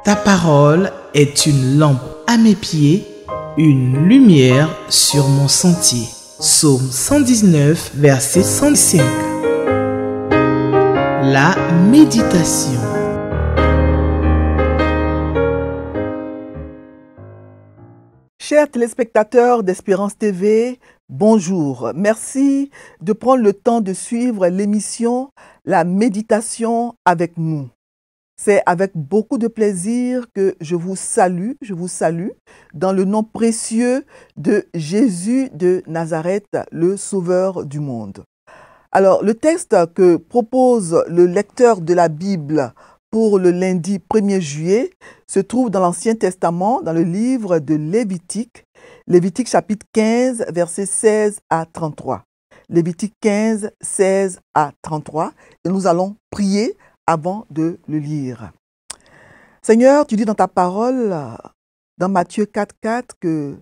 Ta parole est une lampe à mes pieds, une lumière sur mon sentier. Psaume 119, verset 105. La méditation. Chers téléspectateurs d'Espérance TV, bonjour. Merci de prendre le temps de suivre l'émission La méditation avec nous. C'est avec beaucoup de plaisir que je vous salue dans le nom précieux de Jésus de Nazareth, le Sauveur du monde. Alors, le texte que propose le lecteur de la Bible pour le lundi 1er juillet se trouve dans l'Ancien Testament, dans le livre de Lévitique, Lévitique chapitre 15, versets 16 à 33. Lévitique 15, 16 à 33. Et nous allons prier avant de le lire. Seigneur, tu dis dans ta parole, dans Matthieu 4, 4, que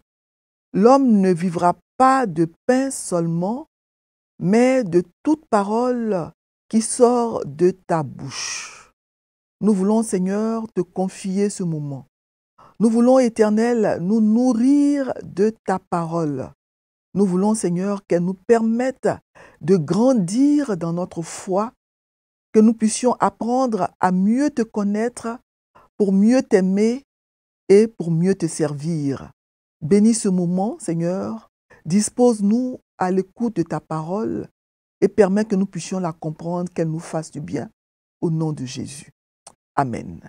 l'homme ne vivra pas de pain seulement, mais de toute parole qui sort de ta bouche. Nous voulons, Seigneur, te confier ce moment. Nous voulons, Éternel, nous nourrir de ta parole. Nous voulons, Seigneur, qu'elle nous permette de grandir dans notre foi, que nous puissions apprendre à mieux te connaître, pour mieux t'aimer et pour mieux te servir. Bénis ce moment, Seigneur. Dispose-nous à l'écoute de ta parole et permets que nous puissions la comprendre, qu'elle nous fasse du bien. Au nom de Jésus. Amen.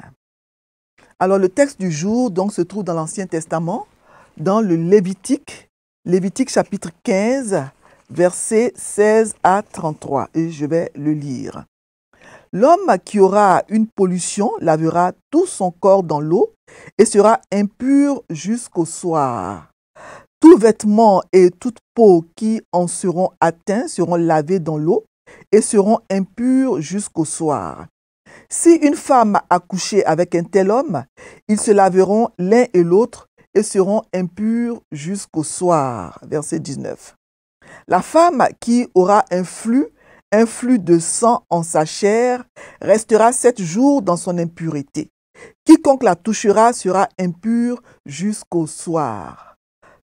Alors, le texte du jour donc, se trouve dans l'Ancien Testament, dans le Lévitique, Lévitique chapitre 15, versets 16 à 33. Et je vais le lire. L'homme qui aura une pollution lavera tout son corps dans l'eau et sera impur jusqu'au soir. Tout vêtement et toute peau qui en seront atteints seront lavés dans l'eau et seront impurs jusqu'au soir. Si une femme a couché avec un tel homme, ils se laveront l'un et l'autre et seront impurs jusqu'au soir. Verset 19. La femme qui aura un flux de sang en sa chair restera 7 jours dans son impureté. Quiconque la touchera sera impur jusqu'au soir.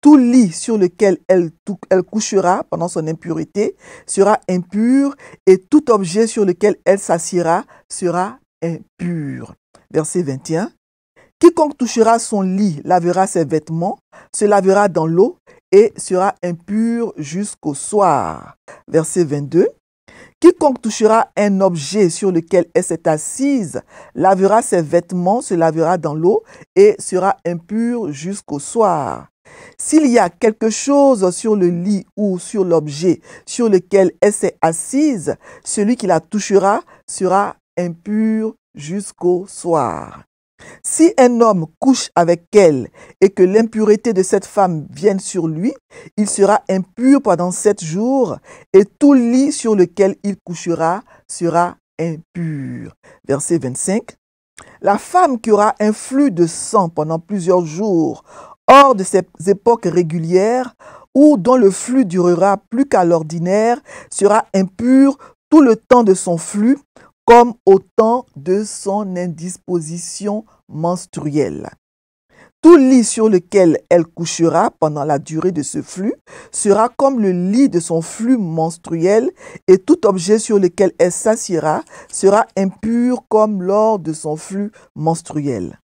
Tout lit sur lequel elle couchera pendant son impureté sera impur et tout objet sur lequel elle s'assiera sera impur. Verset 21. Quiconque touchera son lit lavera ses vêtements, se lavera dans l'eau et sera impur jusqu'au soir. Verset 22. Quiconque touchera un objet sur lequel elle s'est assise, lavera ses vêtements, se lavera dans l'eau et sera impur jusqu'au soir. S'il y a quelque chose sur le lit ou sur l'objet sur lequel elle s'est assise, celui qui la touchera sera impur jusqu'au soir. Si un homme couche avec elle et que l'impureté de cette femme vienne sur lui, il sera impur pendant 7 jours et tout lit sur lequel il couchera sera impur. Verset 25. La femme qui aura un flux de sang pendant plusieurs jours hors de ses époques régulières ou dont le flux durera plus qu'à l'ordinaire sera impure tout le temps de son flux comme au temps de son indisposition menstruelle. Tout lit sur lequel elle couchera pendant la durée de ce flux sera comme le lit de son flux menstruel et tout objet sur lequel elle s'assiera sera impur comme lors de son flux menstruel.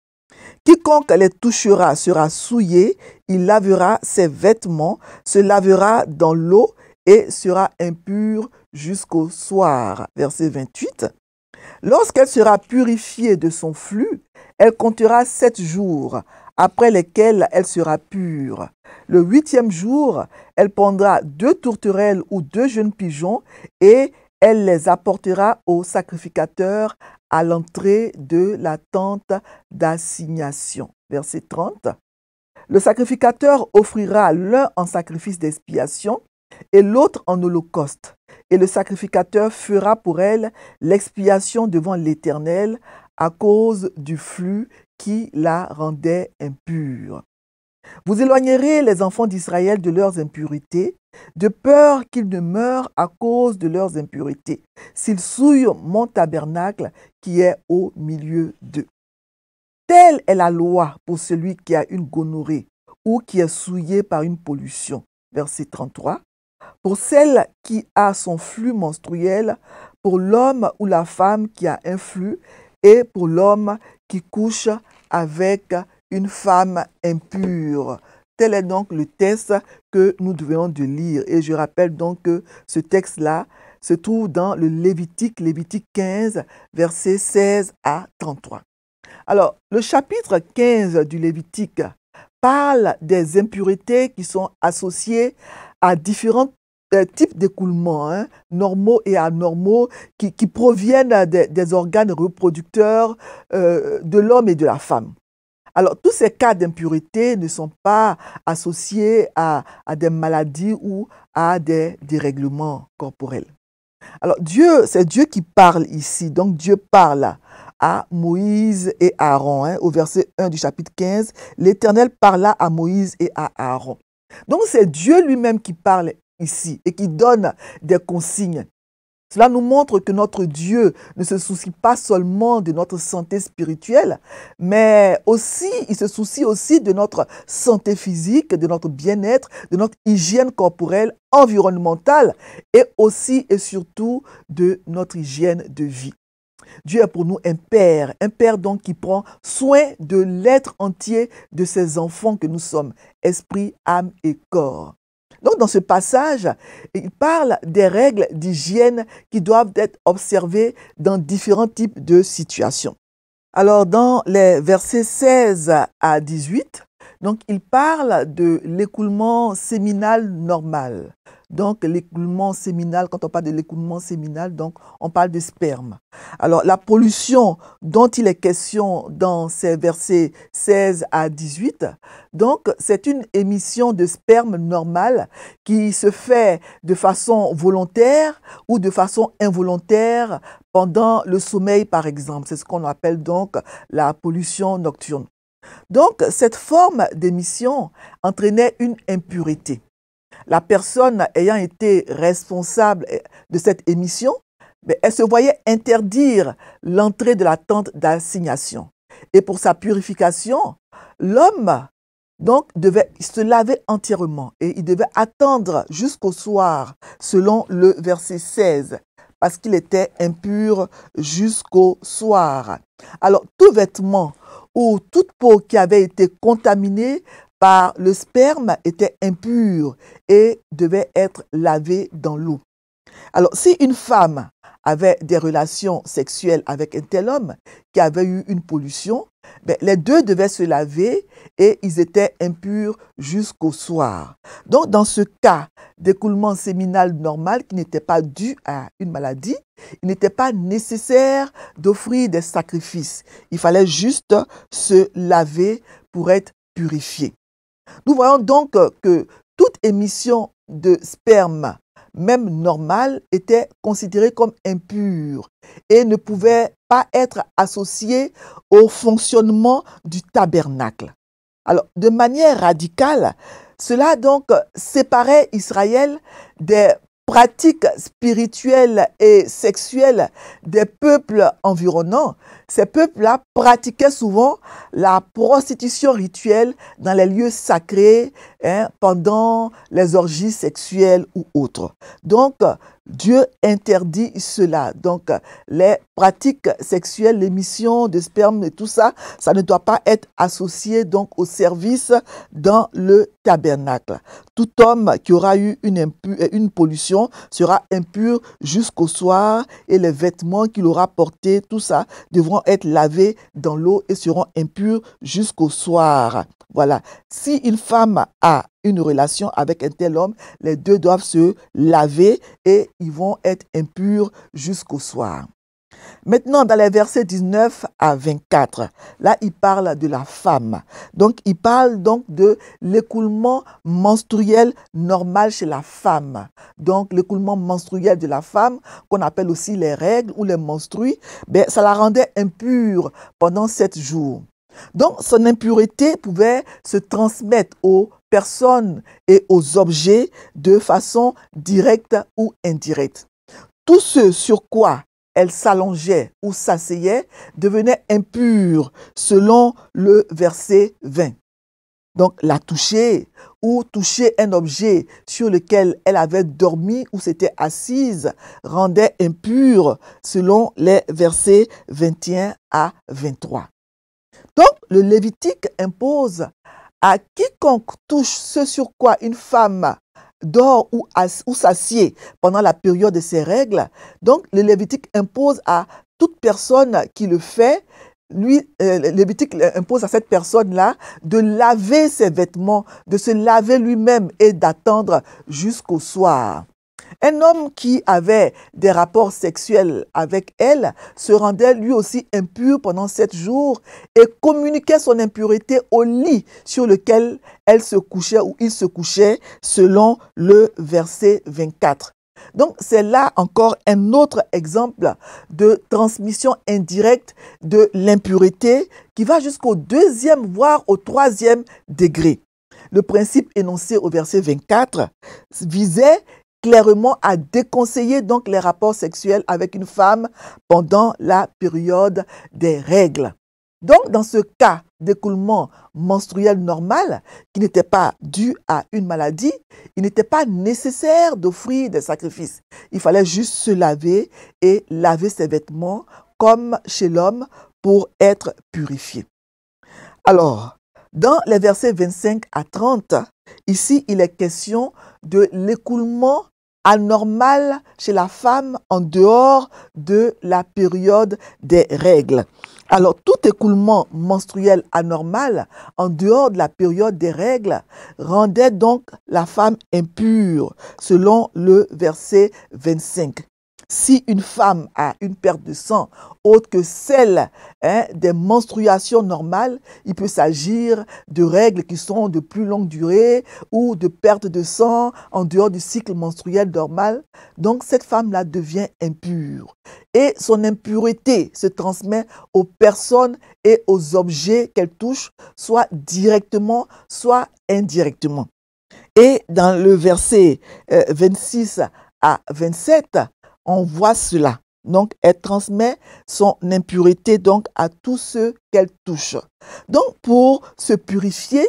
Quiconque les touchera sera souillé, il lavera ses vêtements, se lavera dans l'eau et sera impur jusqu'au soir. Verset 28. Lorsqu'elle sera purifiée de son flux, elle comptera 7 jours, après lesquels elle sera pure. Le 8e jour, elle prendra 2 tourterelles ou 2 jeunes pigeons et elle les apportera au sacrificateur à l'entrée de la tente d'assignation. Verset 30. Le sacrificateur offrira l'un en sacrifice d'expiation et l'autre en holocauste. Et le sacrificateur fera pour elle l'expiation devant l'Éternel à cause du flux qui la rendait impure. Vous éloignerez les enfants d'Israël de leurs impurités, de peur qu'ils ne meurent à cause de leurs impuretés, s'ils souillent mon tabernacle qui est au milieu d'eux. Telle est la loi pour celui qui a une gonorrhée ou qui est souillé par une pollution. Verset 33. Pour celle qui a son flux menstruel, pour l'homme ou la femme qui a un flux, et pour l'homme qui couche avec une femme impure. Tel est donc le texte que nous devons de lire. Et je rappelle donc que ce texte-là se trouve dans le Lévitique 15, versets 16 à 33. Alors, le chapitre 15 du Lévitique parle des impuretés qui sont associées à différents types d'écoulements, normaux et anormaux, qui proviennent des organes reproducteurs de l'homme et de la femme. Alors, tous ces cas d'impureté ne sont pas associés à des maladies ou à des dérèglements corporels. Alors, c'est Dieu qui parle ici. Donc, Dieu parle à Moïse et Aaron. Au verset 1 du chapitre 15, l'Éternel parla à Moïse et à Aaron. Donc, c'est Dieu lui-même qui parle ici et qui donne des consignes. Cela nous montre que notre Dieu ne se soucie pas seulement de notre santé spirituelle, mais aussi, il se soucie aussi de notre santé physique, de notre bien-être, de notre hygiène corporelle, environnementale et aussi et surtout de notre hygiène de vie. Dieu est pour nous un père donc qui prend soin de l'être entier de ses enfants que nous sommes, esprit, âme et corps. Donc, dans ce passage, il parle des règles d'hygiène qui doivent être observées dans différents types de situations. Alors, dans les versets 16 à 18, donc, il parle de l'écoulement séminal normal. Donc, l'écoulement séminal, quand on parle de l'écoulement séminal, donc, on parle de sperme. Alors, la pollution dont il est question dans ces versets 16 à 18, donc, c'est une émission de sperme normale qui se fait de façon volontaire ou de façon involontaire pendant le sommeil, par exemple. C'est ce qu'on appelle donc la pollution nocturne. Donc, cette forme d'émission entraînait une impureté. La personne ayant été responsable de cette émission, elle se voyait interdire l'entrée de la tente d'assignation. Et pour sa purification, l'homme donc devait se laver entièrement et il devait attendre jusqu'au soir, selon le verset 16, parce qu'il était impur jusqu'au soir. Alors, tout vêtement ou toute peau qui avait été contaminée par le sperme était impure et devait être lavée dans l'eau. Alors, si une femme avait des relations sexuelles avec un tel homme qui avait eu une pollution, les deux devaient se laver et ils étaient impurs jusqu'au soir. Donc, dans ce cas d'écoulement séminal normal qui n'était pas dû à une maladie, il n'était pas nécessaire d'offrir des sacrifices. Il fallait juste se laver pour être purifié. Nous voyons donc que toute émission de sperme, même normale, était considérée comme impure et ne pouvait pas être associée au fonctionnement du tabernacle. Alors, de manière radicale, cela donc séparait Israël des pratiques spirituelles et sexuelles des peuples environnants. Ces peuples-là pratiquaient souvent la prostitution rituelle dans les lieux sacrés, pendant les orgies sexuelles ou autres. Donc, Dieu interdit cela. Donc, les pratiques sexuelles, l'émission de sperme et tout ça, ça ne doit pas être associé donc au service dans le tabernacle. Tout homme qui aura eu une pollution sera impur jusqu'au soir et les vêtements qu'il aura portés, tout ça, devront être lavés dans l'eau et seront impurs jusqu'au soir. Voilà. Si une femme a une relation avec un tel homme, les deux doivent se laver et ils vont être impurs jusqu'au soir. Maintenant, dans les versets 19 à 24, là, il parle de la femme. Donc, il parle donc de l'écoulement menstruel normal chez la femme. Donc, l'écoulement menstruel de la femme, qu'on appelle aussi les règles ou les menstrues, ça la rendait impure pendant 7 jours. Donc, son impureté pouvait se transmettre aux personnes et aux objets de façon directe ou indirecte. Tout ce sur quoi elle s'allongeait ou s'asseyait devenait impure, selon le verset 20. Donc, la toucher ou toucher un objet sur lequel elle avait dormi ou s'était assise rendait impure, selon les versets 21 à 23. Donc, le Lévitique impose à quiconque touche ce sur quoi une femme dort ou s'assied pendant la période de ses règles. Donc, le Lévitique impose à toute personne qui le fait, le Lévitique impose à cette personne-là de laver ses vêtements, de se laver lui-même et d'attendre jusqu'au soir. Un homme qui avait des rapports sexuels avec elle se rendait lui aussi impur pendant 7 jours et communiquait son impureté au lit sur lequel elle se couchait ou il se couchait, selon le verset 24. Donc, c'est là encore un autre exemple de transmission indirecte de l'impureté qui va jusqu'au 2e, voire au 3e degré. Le principe énoncé au verset 24 visait clairement à déconseiller donc les rapports sexuels avec une femme pendant la période des règles. Donc, dans ce cas d'écoulement menstruel normal, qui n'était pas dû à une maladie, il n'était pas nécessaire d'offrir des sacrifices. Il fallait juste se laver et laver ses vêtements comme chez l'homme pour être purifié. Alors, dans les versets 25 à 30, ici, il est question de l'écoulement anormal chez la femme en dehors de la période des règles. Alors, tout écoulement menstruel anormal en dehors de la période des règles rendait donc la femme impure, selon le verset 25. Si une femme a une perte de sang autre que celle des menstruations normales, il peut s'agir de règles qui sont de plus longue durée ou de perte de sang en dehors du cycle menstruel normal. Donc, cette femme-là devient impure. Et son impureté se transmet aux personnes et aux objets qu'elle touche, soit directement, soit indirectement. Et dans le verset 26 à 27, on voit cela. Donc, elle transmet son impureté donc à tous ceux qu'elle touche. Donc, pour se purifier,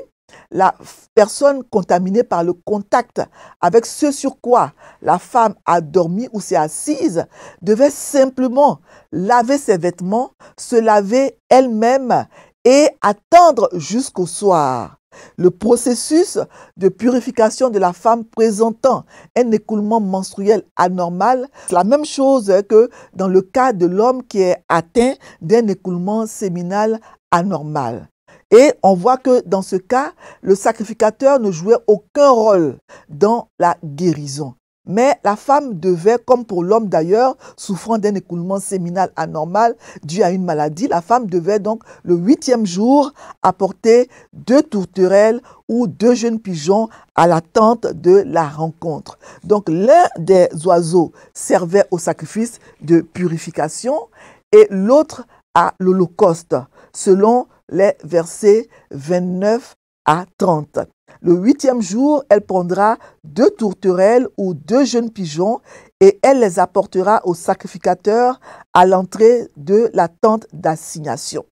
la personne contaminée par le contact avec ce sur quoi la femme a dormi ou s'est assise devait simplement laver ses vêtements, se laver elle-même et attendre jusqu'au soir. Le processus de purification de la femme présentant un écoulement menstruel anormal, c'est la même chose que dans le cas de l'homme qui est atteint d'un écoulement séminal anormal. Et on voit que dans ce cas, le sacrificateur ne jouait aucun rôle dans la guérison. Mais la femme devait, comme pour l'homme d'ailleurs, souffrant d'un écoulement séminal anormal dû à une maladie, la femme devait donc le 8e jour apporter 2 tourterelles ou 2 jeunes pigeons à la tente de la rencontre. Donc l'un des oiseaux servait au sacrifice de purification et l'autre à l'holocauste, selon les versets 29 à 30. Le 8e jour, elle prendra 2 tourterelles ou 2 jeunes pigeons et elle les apportera au sacrificateur à l'entrée de la tente d'assignation.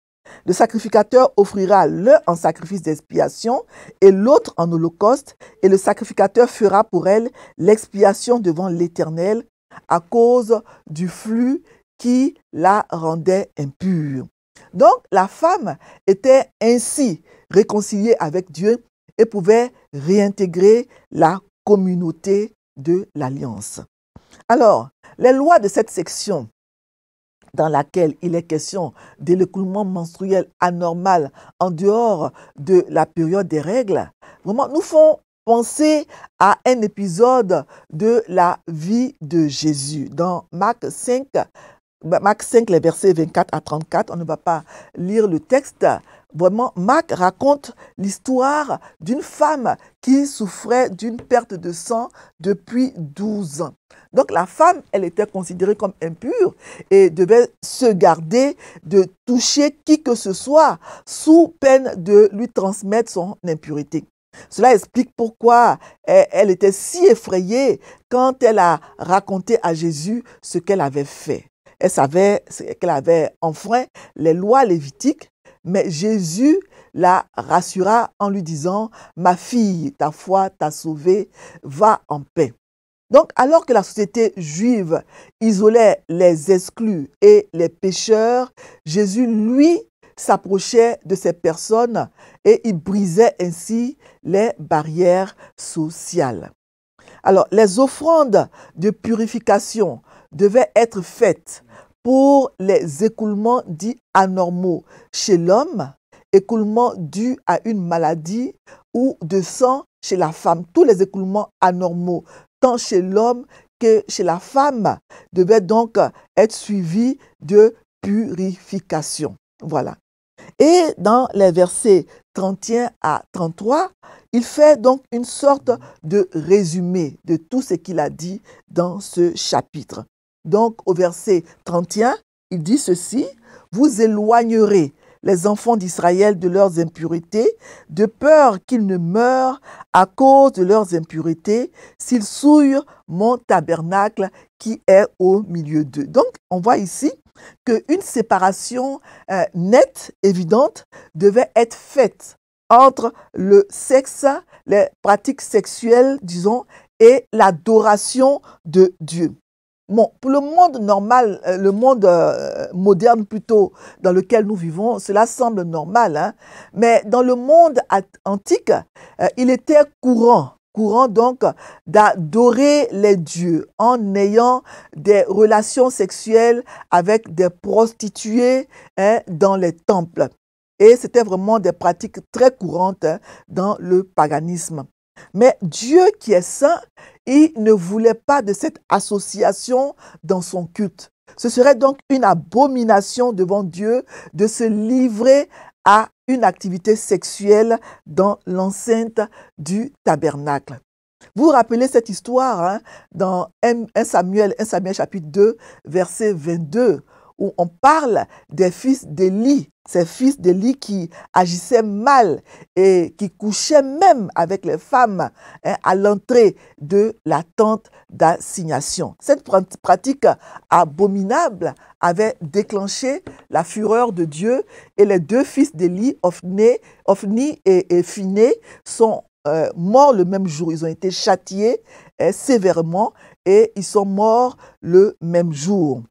Le sacrificateur offrira l'un en sacrifice d'expiation et l'autre en holocauste, et le sacrificateur fera pour elle l'expiation devant l'Éternel à cause du flux qui la rendait impure. Donc, la femme était ainsi réconciliée avec Dieu et pouvait réintégrer la communauté de l'Alliance. Alors, les lois de cette section dans laquelle il est question de l'écoulement menstruel anormal en dehors de la période des règles, vraiment nous font penser à un épisode de la vie de Jésus. Dans Marc 5, les versets 24 à 34, on ne va pas lire le texte. Vraiment, Marc raconte l'histoire d'une femme qui souffrait d'une perte de sang depuis 12 ans. Donc la femme, elle était considérée comme impure et devait se garder de toucher qui que ce soit sous peine de lui transmettre son impureté. Cela explique pourquoi elle était si effrayée quand elle a raconté à Jésus ce qu'elle avait fait. Elle savait qu'elle avait enfreint les lois lévitiques, mais Jésus la rassura en lui disant « Ma fille, ta foi t'a sauvée, va en paix ». Donc, alors que la société juive isolait les exclus et les pécheurs, Jésus, lui, s'approchait de ces personnes et il brisait ainsi les barrières sociales. Alors, les offrandes de purification devaient être faites pour les écoulements dits anormaux chez l'homme, écoulements dus à une maladie ou de sang chez la femme. Tous les écoulements anormaux, tant chez l'homme que chez la femme, devaient donc être suivis de purification. Voilà. Et dans les versets 31 à 33, il fait donc une sorte de résumé de tout ce qu'il a dit dans ce chapitre. Donc au verset 31, il dit ceci: « Vous éloignerez les enfants d'Israël de leurs impuretés, de peur qu'ils ne meurent à cause de leurs impuretés, s'ils souillent mon tabernacle qui est au milieu d'eux. » Donc, on voit ici qu'une séparation nette, évidente, devait être faite entre le sexe, les pratiques sexuelles, disons, et l'adoration de Dieu. Bon, pour le monde normal, le monde moderne plutôt dans lequel nous vivons, cela semble normal, hein? Mais dans le monde antique, il était courant donc d'adorer les dieux en ayant des relations sexuelles avec des prostituées dans les temples. Et c'était vraiment des pratiques très courantes dans le paganisme. Mais Dieu qui est saint, il ne voulait pas de cette association dans son culte. Ce serait donc une abomination devant Dieu de se livrer à une activité sexuelle dans l'enceinte du tabernacle. Vous vous rappelez cette histoire hein, dans 1 Samuel chapitre 2, verset 22, où on parle des fils d'Élie, ces fils d'Élie qui agissaient mal et qui couchaient même avec les femmes hein, à l'entrée de la tente d'assignation. Cette pratique abominable avait déclenché la fureur de Dieu et les deux fils d'Élie, Ophni et Phiné, sont morts le même jour. Ils ont été châtiés sévèrement et ils sont morts le même jour.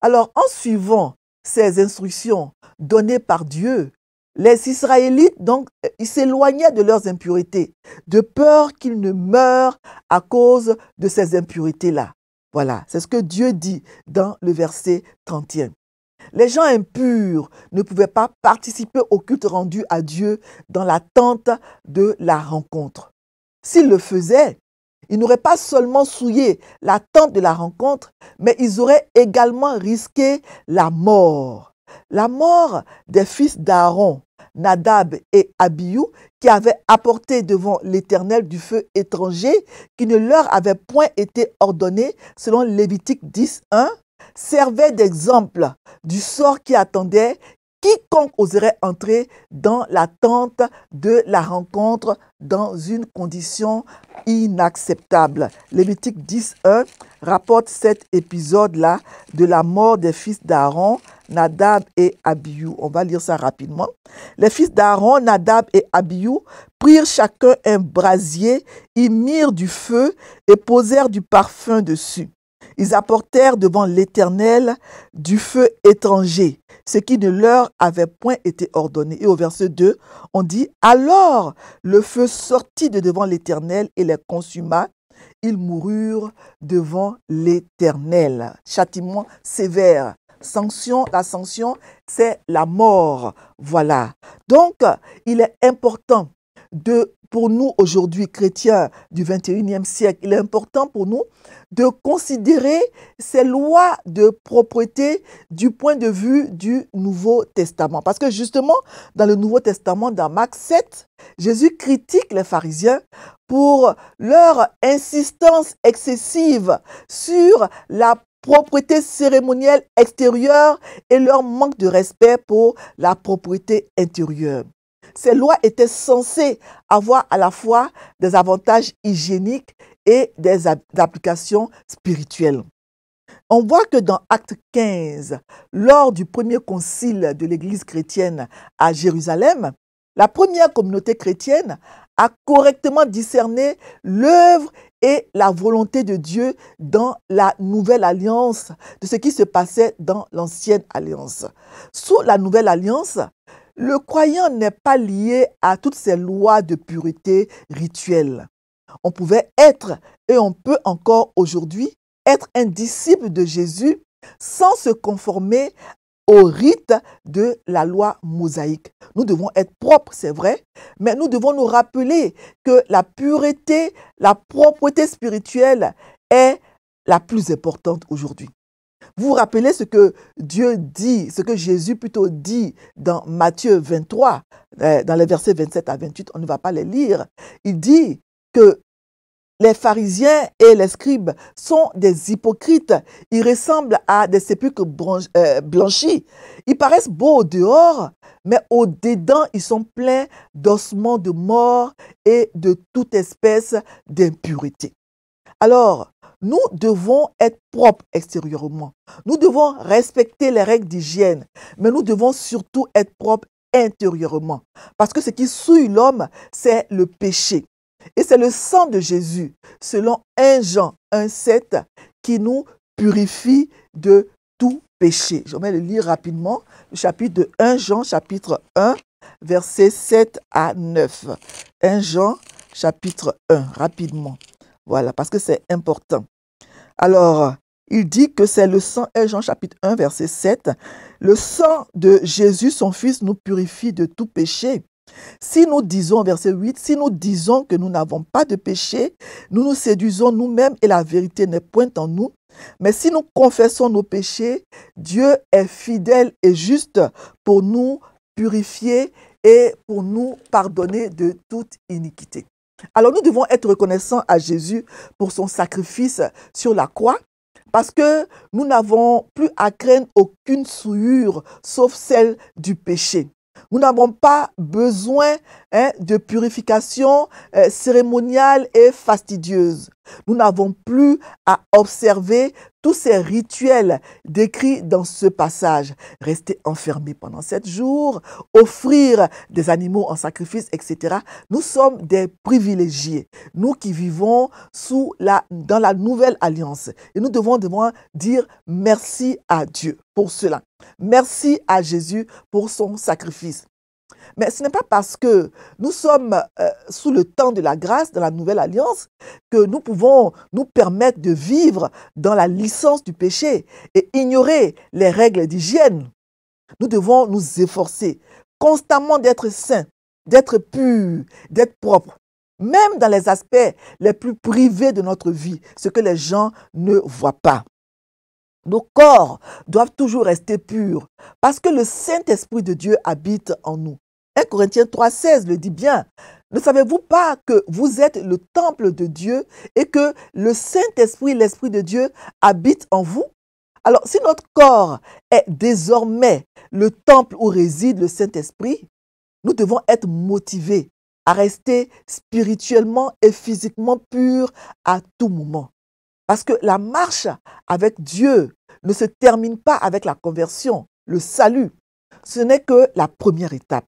Alors, en suivant ces instructions données par Dieu, les Israélites, donc, ils s'éloignaient de leurs impuretés, de peur qu'ils ne meurent à cause de ces impuretés-là. Voilà, c'est ce que Dieu dit dans le verset 31. Les gens impurs ne pouvaient pas participer au culte rendu à Dieu dans la tente de la rencontre. S'ils le faisaient, ils n'auraient pas seulement souillé la tente de la rencontre, mais ils auraient également risqué la mort. La mort des fils d'Aaron, Nadab et Abihu, qui avaient apporté devant l'Éternel du feu étranger, qui ne leur avait point été ordonné, selon Lévitique 10:1, servait d'exemple du sort qui attendait quiconque oserait entrer dans la tente de la rencontre dans une condition inacceptable. Lévitique 10:1 rapporte cet épisode-là de la mort des fils d'Aaron, Nadab et Abihu. On va lire ça rapidement. Les fils d'Aaron, Nadab et Abihu prirent chacun un brasier, y mirent du feu et posèrent du parfum dessus. Ils apportèrent devant l'Éternel du feu étranger, ce qui ne leur avait point été ordonné. Et au verset 2, on dit « Alors le feu sortit de devant l'Éternel et les consuma. Ils moururent devant l'Éternel. » Châtiment sévère. La sanction, c'est la mort. Voilà. Donc, il est important pour nous aujourd'hui, chrétiens du 21e siècle, il est important pour nous de considérer ces lois de propreté du point de vue du Nouveau Testament. Parce que justement, dans le Nouveau Testament, dans Marc 7, Jésus critique les pharisiens pour leur insistance excessive sur la propreté cérémonielle extérieure et leur manque de respect pour la propreté intérieure. Ces lois étaient censées avoir à la fois des avantages hygiéniques et des applications spirituelles. On voit que dans Acte 15, lors du premier concile de l'Église chrétienne à Jérusalem, la première communauté chrétienne a correctement discerné l'œuvre et la volonté de Dieu dans la nouvelle alliance, de ce qui se passait dans l'ancienne alliance. Sous la nouvelle alliance, le croyant n'est pas lié à toutes ces lois de pureté rituelles. On pouvait être, et on peut encore aujourd'hui, être un disciple de Jésus sans se conformer au rite de la loi mosaïque. Nous devons être propres, c'est vrai, mais nous devons nous rappeler que la pureté, la propreté spirituelle est la plus importante aujourd'hui. Vous vous rappelez ce que Dieu dit, ce que Jésus plutôt dit dans Matthieu 23, dans les versets 27 à 28, on ne va pas les lire. Il dit que les pharisiens et les scribes sont des hypocrites. Ils ressemblent à des sépulcres blanchis. Ils paraissent beaux au dehors, mais au dedans, ils sont pleins d'ossements de mort et de toute espèce d'impureté. Alors, nous devons être propres extérieurement. Nous devons respecter les règles d'hygiène, mais nous devons surtout être propres intérieurement. Parce que ce qui souille l'homme, c'est le péché. Et c'est le sang de Jésus, selon 1 Jean 1,7, qui nous purifie de tout péché. Je vais le lire rapidement, le chapitre de 1 Jean, chapitre 1, versets 7 à 9. 1 Jean, chapitre 1, rapidement. Voilà, parce que c'est important. Alors, il dit que c'est le sang, 1 Jean, chapitre 1, verset 7. Le sang de Jésus, son Fils, nous purifie de tout péché. Si nous disons, verset 8, si nous disons que nous n'avons pas de péché, nous nous séduisons nous-mêmes et la vérité n'est point en nous. Mais si nous confessons nos péchés, Dieu est fidèle et juste pour nous purifier et pour nous pardonner de toute iniquité. Alors nous devons être reconnaissants à Jésus pour son sacrifice sur la croix, parce que nous n'avons plus à craindre aucune souillure sauf celle du péché. Nous n'avons pas besoin de purification cérémoniale et fastidieuse. Nous n'avons plus à observer tous ces rituels décrits dans ce passage. Rester enfermés pendant 7 jours, offrir des animaux en sacrifice, etc. Nous sommes des privilégiés, nous qui vivons dans la nouvelle alliance. Et nous devons dire merci à Dieu pour cela. Merci à Jésus pour son sacrifice. Mais ce n'est pas parce que nous sommes sous le temps de la grâce, de la nouvelle alliance, que nous pouvons nous permettre de vivre dans la licence du péché et ignorer les règles d'hygiène. Nous devons nous efforcer constamment d'être saints, d'être purs, d'être propres, même dans les aspects les plus privés de notre vie, ce que les gens ne voient pas. Nos corps doivent toujours rester purs parce que le Saint-Esprit de Dieu habite en nous. 1 Corinthiens 3,16 le dit bien. Ne savez-vous pas que vous êtes le temple de Dieu et que le Saint-Esprit, l'Esprit de Dieu, habite en vous? Alors, si notre corps est désormais le temple où réside le Saint-Esprit, nous devons être motivés à rester spirituellement et physiquement purs à tout moment. Parce que la marche avec Dieu ne se termine pas avec la conversion, le salut. Ce n'est que la première étape.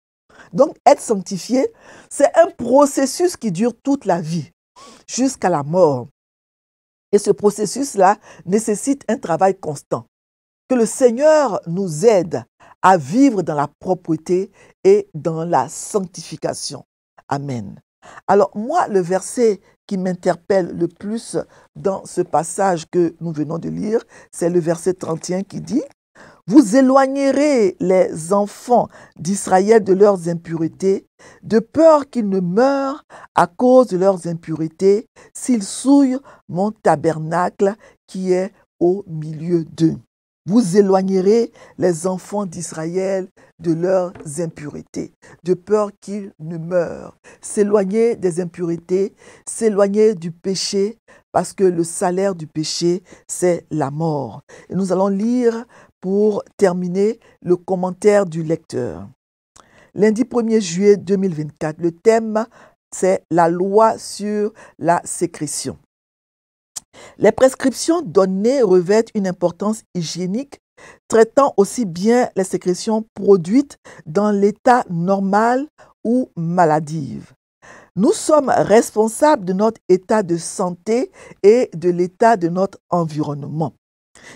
Donc, être sanctifié, c'est un processus qui dure toute la vie, jusqu'à la mort. Et ce processus-là nécessite un travail constant. Que le Seigneur nous aide à vivre dans la propreté et dans la sanctification. Amen. Alors, moi, le verset qui m'interpelle le plus dans ce passage que nous venons de lire, c'est le verset 31 qui dit « Vous éloignerez les enfants d'Israël de leurs impuretés, de peur qu'ils ne meurent à cause de leurs impuretés, s'ils souillent mon tabernacle qui est au milieu d'eux. » Vous éloignerez les enfants d'Israël de leurs impuretés, de peur qu'ils ne meurent. S'éloigner des impuretés, s'éloigner du péché, parce que le salaire du péché, c'est la mort. Et nous allons lire, pour terminer, le commentaire du lecteur. Lundi 1er juillet 2024, le thème, c'est la loi sur la sécrétion. Les prescriptions données revêtent une importance hygiénique, traitant aussi bien les sécrétions produites dans l'état normal ou maladive. Nous sommes responsables de notre état de santé et de l'état de notre environnement.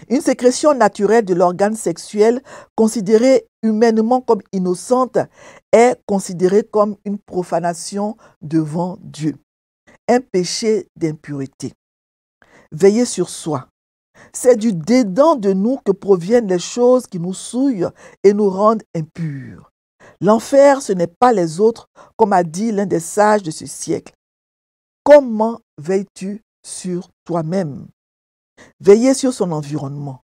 Une sécrétion naturelle de l'organe sexuel considérée humainement comme innocente est considérée comme une profanation devant Dieu, un péché d'impureté. Veillez sur soi. C'est du dedans de nous que proviennent les choses qui nous souillent et nous rendent impurs. L'enfer, ce n'est pas les autres, comme a dit l'un des sages de ce siècle. Comment veilles-tu sur toi-même? Veillez sur son environnement.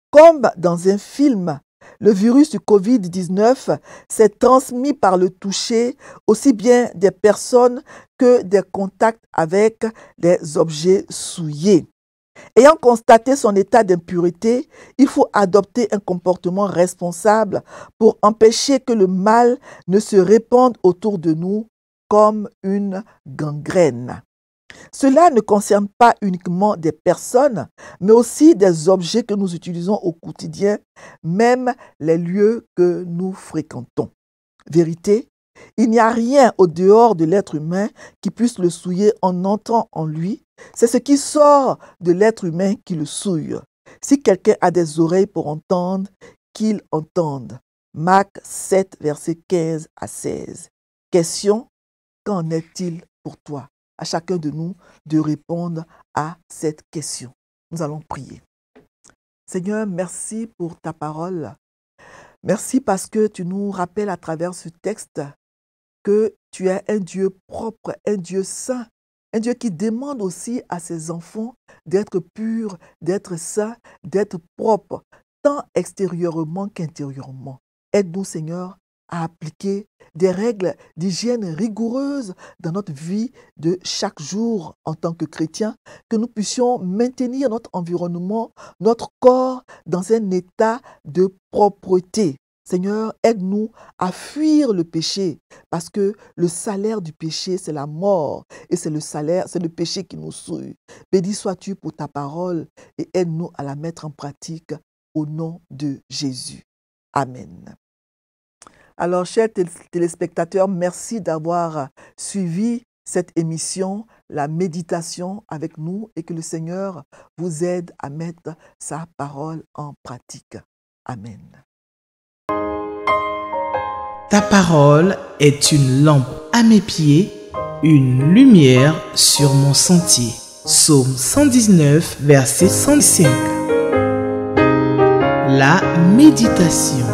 Comme dans un film, le virus du Covid-19 s'est transmis par le toucher aussi bien des personnes que des contacts avec des objets souillés. Ayant constaté son état d'impureté, il faut adopter un comportement responsable pour empêcher que le mal ne se répande autour de nous comme une gangrène. Cela ne concerne pas uniquement des personnes, mais aussi des objets que nous utilisons au quotidien, même les lieux que nous fréquentons. Vérité, il n'y a rien au dehors de l'être humain qui puisse le souiller en entrant en lui. C'est ce qui sort de l'être humain qui le souille. Si quelqu'un a des oreilles pour entendre, qu'il entende. Marc 7, versets 15 à 16. Question, qu'en est-il pour toi? À chacun de nous de répondre à cette question. Nous allons prier. Seigneur, merci pour ta parole. Merci parce que tu nous rappelles à travers ce texte que tu es un Dieu propre, un Dieu saint, un Dieu qui demande aussi à ses enfants d'être purs, d'être saints, d'être propres, tant extérieurement qu'intérieurement. Aide-nous, Seigneur, à appliquer des règles d'hygiène rigoureuses dans notre vie de chaque jour en tant que chrétiens, que nous puissions maintenir notre environnement, notre corps dans un état de propreté. Seigneur, aide-nous à fuir le péché, parce que le salaire du péché, c'est la mort, et c'est le péché qui nous souille. Béni sois-tu pour ta parole, et aide-nous à la mettre en pratique au nom de Jésus. Amen. Alors, chers téléspectateurs, merci d'avoir suivi cette émission, la méditation avec nous, et que le Seigneur vous aide à mettre sa parole en pratique. Amen. Ta parole est une lampe à mes pieds, une lumière sur mon sentier. Psaume 119, verset 105. La méditation.